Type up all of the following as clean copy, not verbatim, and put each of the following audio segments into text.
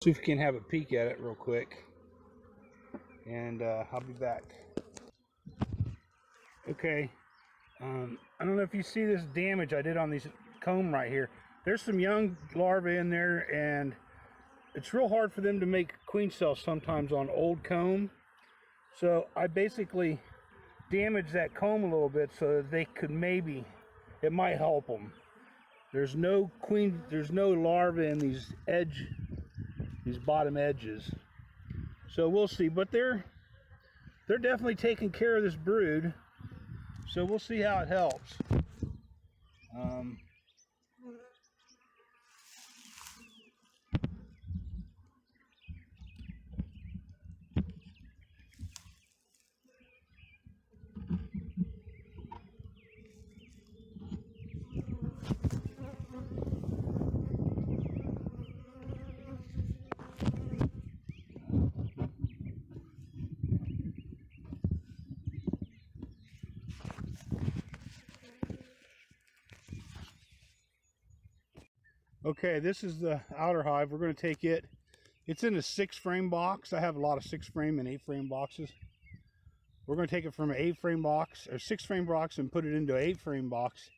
See if we can have a peek at it real quick, and I'll be back. Okay, I don't know if you see this damage I did on these comb right here. There's some young larvae in there, and it's real hard for them to make queen cells sometimes on old comb. So I basically damaged that comb a little bit so that they could maybe, it might help them. There's no larvae in these bottom edges. So we'll see, but they're definitely taking care of this brood. So we'll see how it helps. Okay, this is the outer hive. We're going to take it. It's in a 6-frame box. I have a lot of 6-frame and 8-frame boxes. We're going to take it from an 8-frame box or 6-frame box and put it into an 8-frame box,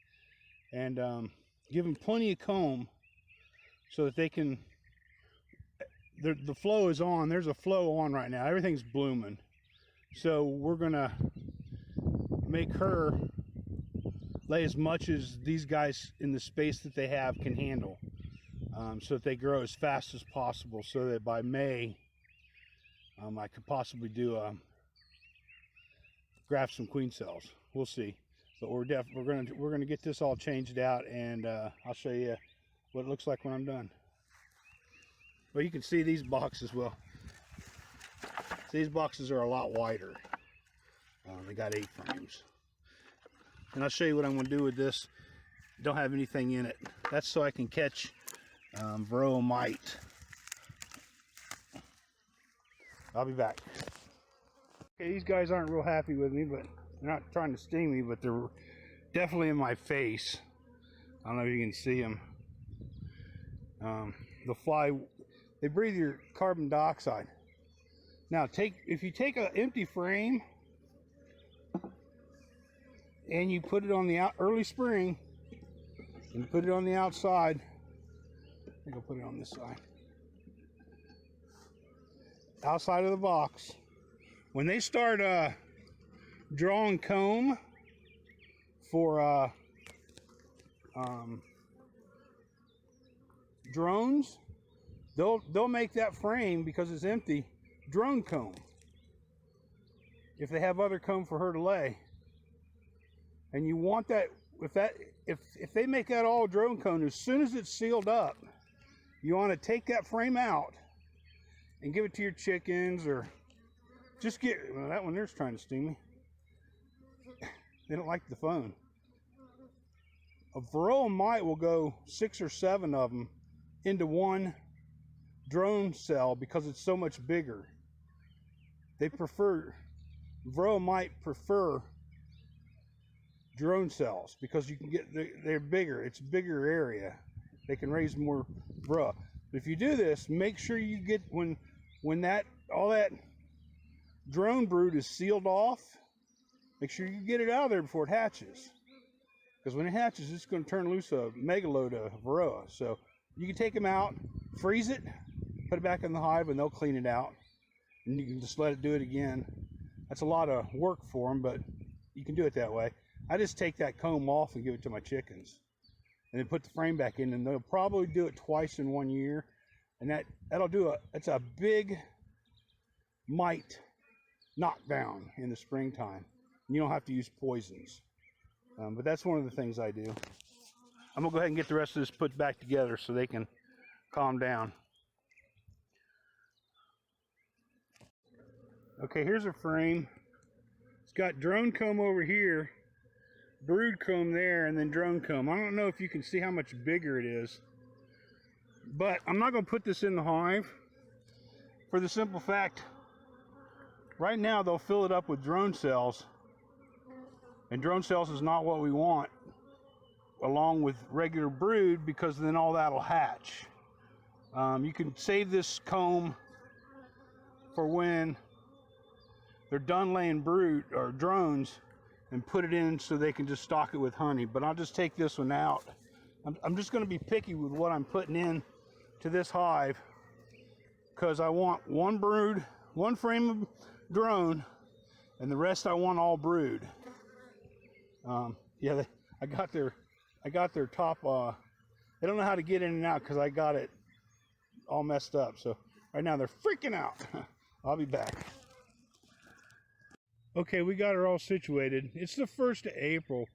and give them plenty of comb so that they can. The flow is on. There's a flow on right now. Everything's blooming. So we're going to make her lay as much as these guys in the space that they have can handle, so that they grow as fast as possible, so that by May I could possibly do graft some queen cells. We'll see, but we're gonna get this all changed out, and I'll show you what it looks like when I'm done. Well, you can see these boxes. Well, these boxes are a lot wider. They got 8 frames. And I'll show you what I'm going to do with this. Don't have anything in it. That's so I can catch varroa mite. I'll be back. Okay, these guys aren't real happy with me, but they're not trying to sting me, but they're definitely in my face. I don't know if you can see them. The fly, they breathe your carbon dioxide. Now, if you take an empty frame and you put it on the early spring, and you put it on the outside. I think I'll put it on this side. Outside of the box. When they start drawing comb for drones, they'll make that frame, because it's empty, drone comb. If they have other comb for her to lay. And you want that, if they make that all drone comb, as soon as it's sealed up, you want to take that frame out and give it to your chickens, or just well, that one there's trying to sting me. They don't like the phone. A varroa mite will go 6 or 7 of them into one drone cell because it's so much bigger. Varroa mite prefer drone cells because you can get, they're bigger. It's a bigger area. They can raise more varroa. But if you do this, make sure you get, when all that drone brood is sealed off, make sure you get it out of there before it hatches. Because when it hatches, it's going to turn loose a mega load of varroa. So you can take them out, freeze it, put it back in the hive, and they'll clean it out. And you can just let it do it again. That's a lot of work for them, but you can do it that way. I just take that comb off and give it to my chickens, and then put the frame back in, and they'll probably do it twice in 1 year, and that'll do it's a big mite knockdown in the springtime. You don't have to use poisons, but that's one of the things I do. I'm gonna go ahead and get the rest of this put back together so they can calm down. Okay, here's a frame. It's got drone comb over here, brood comb there, and then drone comb. I don't know if you can see how much bigger it is, but I'm not going to put this in the hive for the simple fact, right now they'll fill it up with drone cells, and drone cells is not what we want along with regular brood, because then all that'll hatch. You can save this comb for when they're done laying brood or drones and put it in so they can just stock it with honey. But I'll just take this one out. I'm just going to be picky with what I'm putting in to this hive, because I want one brood, one frame of drone, and the rest I want all brood. Yeah, I got their top. They don't know how to get in and out because I got it all messed up. So right now they're freaking out. I'll be back. Okay, we got her all situated. It's the 1st of April.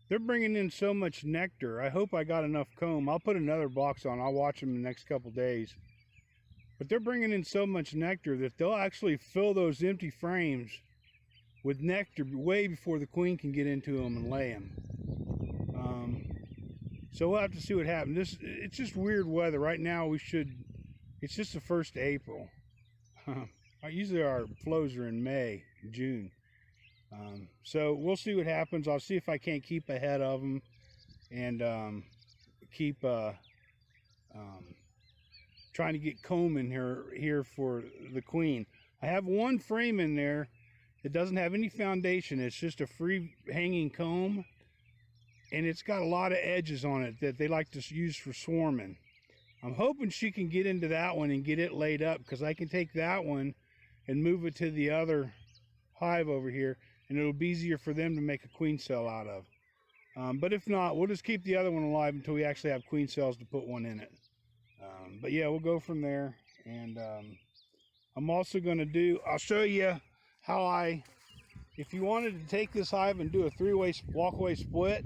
They're bringing in so much nectar. I hope I got enough comb. I'll put another box on. I'll watch them in the next couple days. But they're bringing in so much nectar that they'll actually fill those empty frames with nectar way before the queen can get into them and lay them. So we'll have to see what happens. It's just weird weather. Right now it's just the 1st of April. Usually our flows are in May, June. So we'll see what happens. I'll see if I can't keep ahead of them and keep trying to get comb in here for the queen. I have one frame in there that doesn't have any foundation. It's just a free hanging comb, and it's got a lot of edges on it that they like to use for swarming. I'm hoping she can get into that one and get it laid up, because I can take that one and move it to the other hive over here, and it'll be easier for them to make a queen cell out of. But if not, we'll just keep the other one alive until we actually have queen cells to put one in it. But yeah, we'll go from there. And I'm also going to I'll show you how if you wanted to take this hive and do a 3-way walkway split,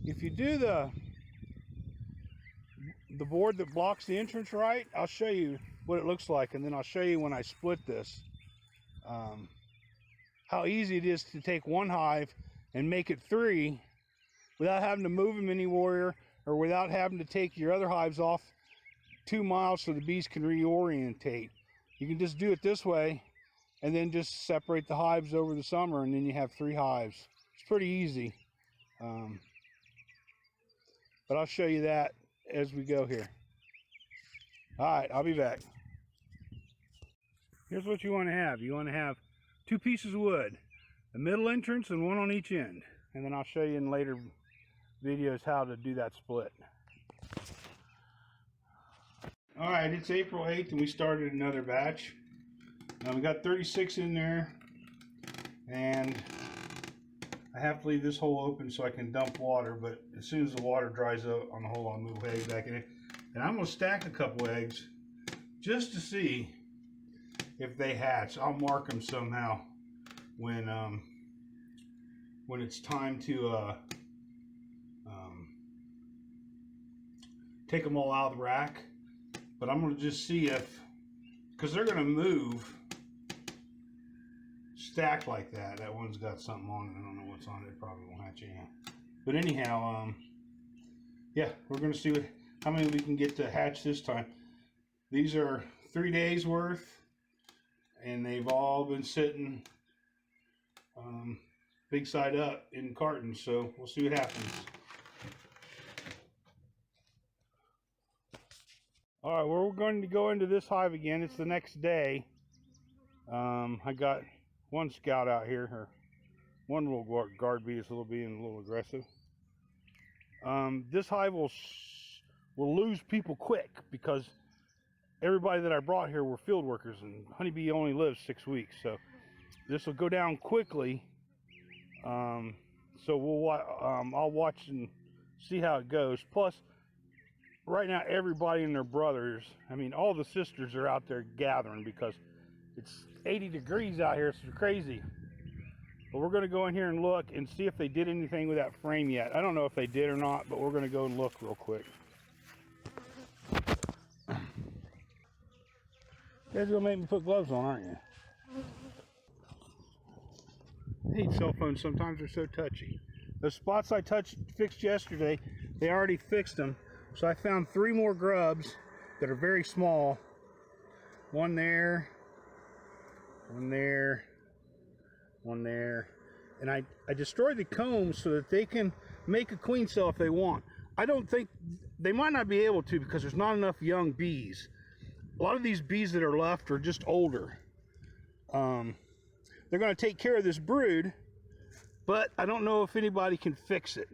if you do the board that blocks the entrance right, I'll show you what it looks like, and then I'll show you when I split this how easy it is to take one hive and make it 3 without having to move them anywhere, or without having to take your other hives off 2 miles so the bees can reorientate. You can just do it this way and then just separate the hives over the summer, and then you have 3 hives. It's pretty easy. But I'll show you that as we go here. All right, I'll be back. Here's what you want to have. You want to have 2 pieces of wood, a middle entrance and one on each end. And then I'll show you in later videos how to do that split. All right, it's April 8th and we started another batch. We got 36 in there, and I have to leave this hole open so I can dump water, but as soon as the water dries up on the hole, I'll move eggs back in it. And I'm going to stack a couple eggs just to see if they hatch. I'll mark them somehow when it's time to take them all out of the rack. But I'm going to just see if, because they're going to move stacked like that. That one's got something on it. I don't know what's on it. It probably won't hatch anyhow. But anyhow, yeah, we're going to see how many we can get to hatch this time. These are 3 days worth, and they've all been sitting big side up in cartons, so we'll see what happens. All right, well, we're going to go into this hive again. It's the next day. I got one scout out here, or one little guard bee is being a little aggressive. This hive will lose people quick because everybody that I brought here were field workers, and honeybee only lives 6 weeks, so this will go down quickly. So I'll watch and see how it goes. Plus, right now everybody and their brothers, I mean all the sisters are out there gathering because it's 80 degrees out here. It's crazy. But we're going to go in here and look and see if they did anything with that frame yet. I don't know if they did or not, but we're going to go and look real quick. You guys gonna make me put gloves on, aren't you? I hate cell phones. Sometimes they're so touchy. The spots I fixed yesterday, they already fixed them. So I found 3 more grubs that are very small. One there, one there, one there. And I destroyed the combs so that they can make a queen cell if they want. I don't think they might not be able to because there's not enough young bees. A lot of these bees that are left are just older. They're going to take care of this brood, but I don't know if anybody can fix it.